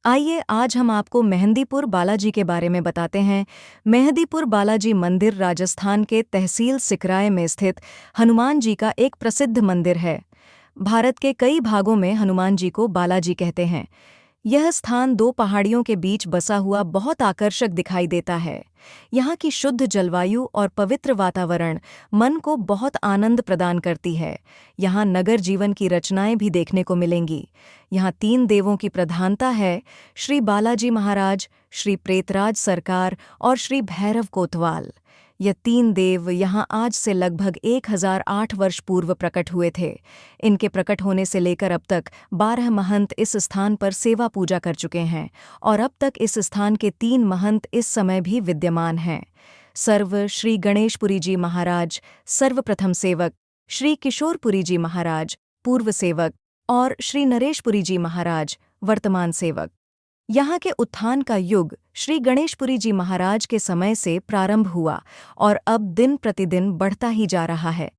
आइए आज हम आपको मेहंदीपुर बालाजी के बारे में बताते हैं। मेहंदीपुर बालाजी मंदिर राजस्थान के तहसील सिकराय में स्थित हनुमान जी का एक प्रसिद्ध मंदिर है। भारत के कई भागों में हनुमान जी को बालाजी कहते हैं। यह स्थान दो पहाड़ियों के बीच बसा हुआ बहुत आकर्षक दिखाई देता है। यहाँ की शुद्ध जलवायु और पवित्र वातावरण मन को बहुत आनंद प्रदान करती है। यहाँ नगर जीवन की रचनाएं भी देखने को मिलेंगी। यहाँ तीन देवों की प्रधानता है: श्री बालाजी महाराज, श्री प्रेतराज सरकार और श्री भैरव कोतवाल। ये तीन देव यहाँ आज से लगभग 1008 वर्ष पूर्व प्रकट हुए थे। इनके प्रकट होने से लेकर अब तक 12 महंत इस स्थान पर सेवा पूजा कर चुके हैं और अब तक इस स्थान के 3 महंत इस समय भी विद्यमान हैं। सर्व श्री गणेशपुरी जी महाराज सर्वप्रथम सेवक, श्री किशोरपुरी जी महाराज पूर्व सेवक और श्री नरेशपुरी जी महाराज वर्तमान सेवक। यहाँ के उत्थान का युग श्री गणेशपुरी जी महाराज के समय से प्रारंभ हुआ और अब दिन प्रतिदिन बढ़ता ही जा रहा है।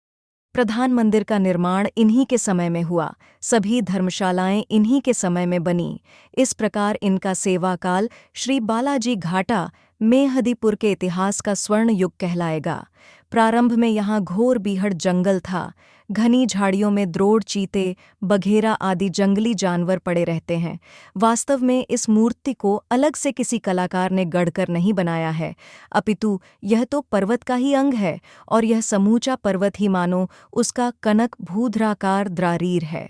प्रधान मंदिर का निर्माण इन्हीं के समय में हुआ, सभी धर्मशालाएं इन्हीं के समय में बनी। इस प्रकार इनका सेवा काल श्री बालाजी घाटा मेहंदीपुर के इतिहास का स्वर्ण युग कहलाएगा। प्रारंभ में यहाँ घोर बीहड़ जंगल था। घनी झाड़ियों में द्रोड़, चीते, बघेरा आदि जंगली जानवर पड़े रहते हैं। वास्तव में इस मूर्ति को अलग से किसी कलाकार ने गढ़कर नहीं बनाया है, अपितु यह तो पर्वत का ही अंग है और यह समूचा पर्वत ही मानो उसका कनक भूधराकार द्रारीर है।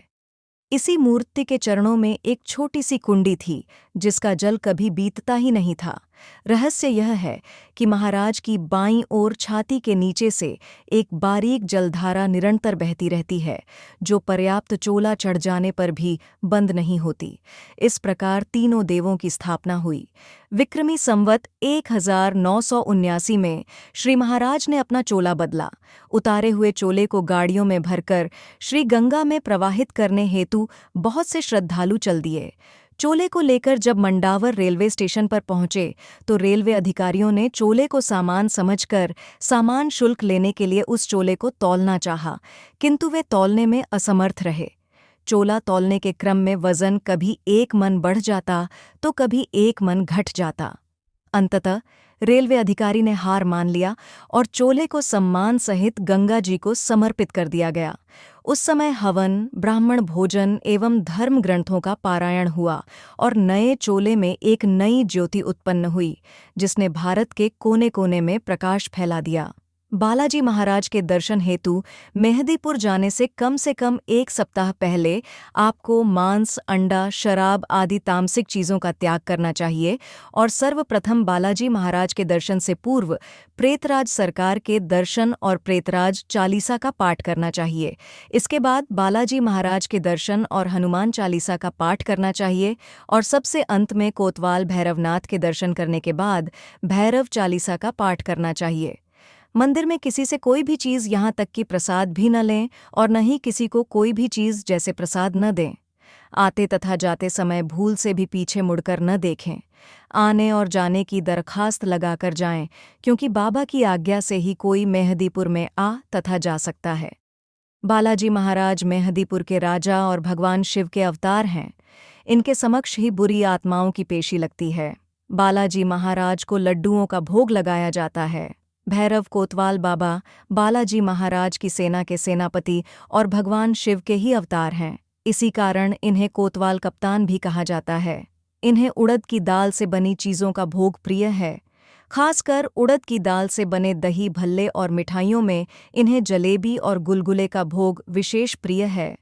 इसी मूर्ति के चरणों में एक छोटी सी कुंडी थी जिसका जल कभी बीतता ही नहीं था। रहस्य यह है कि महाराज की बाईं ओर छाती के नीचे से एक बारीक जलधारा निरंतर बहती रहती है, जो पर्याप्त चोला चढ़ जाने पर भी बंद नहीं होती। इस प्रकार तीनों देवों की स्थापना हुई। विक्रमी संवत 1979 में श्री महाराज ने अपना चोला बदला। उतारे हुए चोले को गाड़ियों में भरकर श्री गंगा में प्रवाहित करने हेतु बहुत से श्रद्धालु चल दिए। चोले को लेकर जब मंडावर रेलवे स्टेशन पर पहुंचे तो रेलवे अधिकारियों ने चोले को सामान समझकर सामान शुल्क लेने के लिए उस चोले को तौलना चाहा, किंतु वे तौलने में असमर्थ रहे। चोला तौलने के क्रम में वजन कभी 1 मन बढ़ जाता तो कभी 1 मन घट जाता। अंततः रेलवे अधिकारी ने हार मान लिया और चोले को सम्मान सहित गंगा जी को समर्पित कर दिया गया। उस समय हवन, ब्राह्मण भोजन एवं धर्म ग्रंथों का पारायण हुआ और नए चोले में एक नई ज्योति उत्पन्न हुई, जिसने भारत के कोने कोने में प्रकाश फैला दिया। बालाजी महाराज के दर्शन हेतु मेहंदीपुर जाने से कम 1 सप्ताह पहले आपको मांस, अंडा, शराब आदि तामसिक चीज़ों का त्याग करना चाहिए और सर्वप्रथम बालाजी महाराज के दर्शन से पूर्व प्रेतराज सरकार के दर्शन और प्रेतराज चालीसा का पाठ करना चाहिए। इसके बाद बालाजी महाराज के दर्शन और हनुमान चालीसा का पाठ करना चाहिए और सबसे अंत में कोतवाल भैरवनाथ के दर्शन करने के बाद भैरव चालीसा का पाठ करना चाहिए। मंदिर में किसी से कोई भी चीज़, यहाँ तक कि प्रसाद भी न लें और न ही किसी को कोई भी चीज़ जैसे प्रसाद न दें। आते तथा जाते समय भूल से भी पीछे मुड़कर न देखें। आने और जाने की दरखास्त लगाकर जाएं, क्योंकि बाबा की आज्ञा से ही कोई मेहंदीपुर में आ तथा जा सकता है। बालाजी महाराज मेहंदीपुर के राजा और भगवान शिव के अवतार हैं। इनके समक्ष ही बुरी आत्माओं की पेशी लगती है। बालाजी महाराज को लड्डुओं का भोग लगाया जाता है। भैरव कोतवाल बाबा बालाजी महाराज की सेना के सेनापति और भगवान शिव के ही अवतार हैं। इसी कारण इन्हें कोतवाल कप्तान भी कहा जाता है। इन्हें उड़द की दाल से बनी चीज़ों का भोग प्रिय है। खासकर उड़द की दाल से बने दही भल्ले और मिठाइयों में इन्हें जलेबी और गुलगुले का भोग विशेष प्रिय है।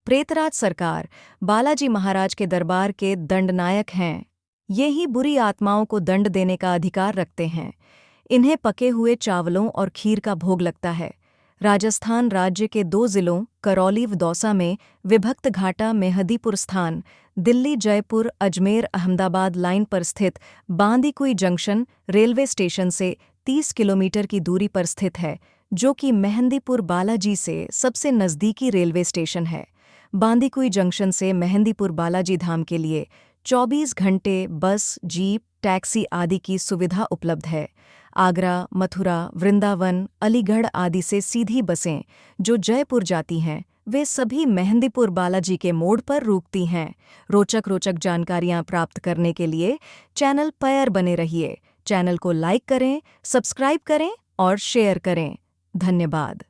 प्रेतराज सरकार बालाजी महाराज के दरबार के दंडनायक हैं। ये ही बुरी आत्माओं को दंड देने का अधिकार रखते हैं। इन्हें पके हुए चावलों और खीर का भोग लगता है। राजस्थान राज्य के 2 जिलों करौली व दौसा में विभक्त घाटा मेहंदीपुर स्थान दिल्ली, जयपुर, अजमेर, अहमदाबाद लाइन पर स्थित बांदीकुई जंक्शन रेलवे स्टेशन से 30 किलोमीटर की दूरी पर स्थित है, जो कि मेहंदीपुर बालाजी से सबसे नज़दीकी रेलवे स्टेशन है। बांदीकुई जंक्शन से मेहंदीपुर बालाजी धाम के लिए 24 घंटे बस, जीप, टैक्सी आदि की सुविधा उपलब्ध है। आगरा, मथुरा, वृंदावन, अलीगढ़ आदि से सीधी बसें जो जयपुर जाती हैं, वे सभी मेहंदीपुर बालाजी के मोड़ पर रुकती हैं। रोचक रोचक जानकारियां प्राप्त करने के लिए चैनल पर बने रहिए। चैनल को लाइक करें, सब्सक्राइब करें और शेयर करें। धन्यवाद।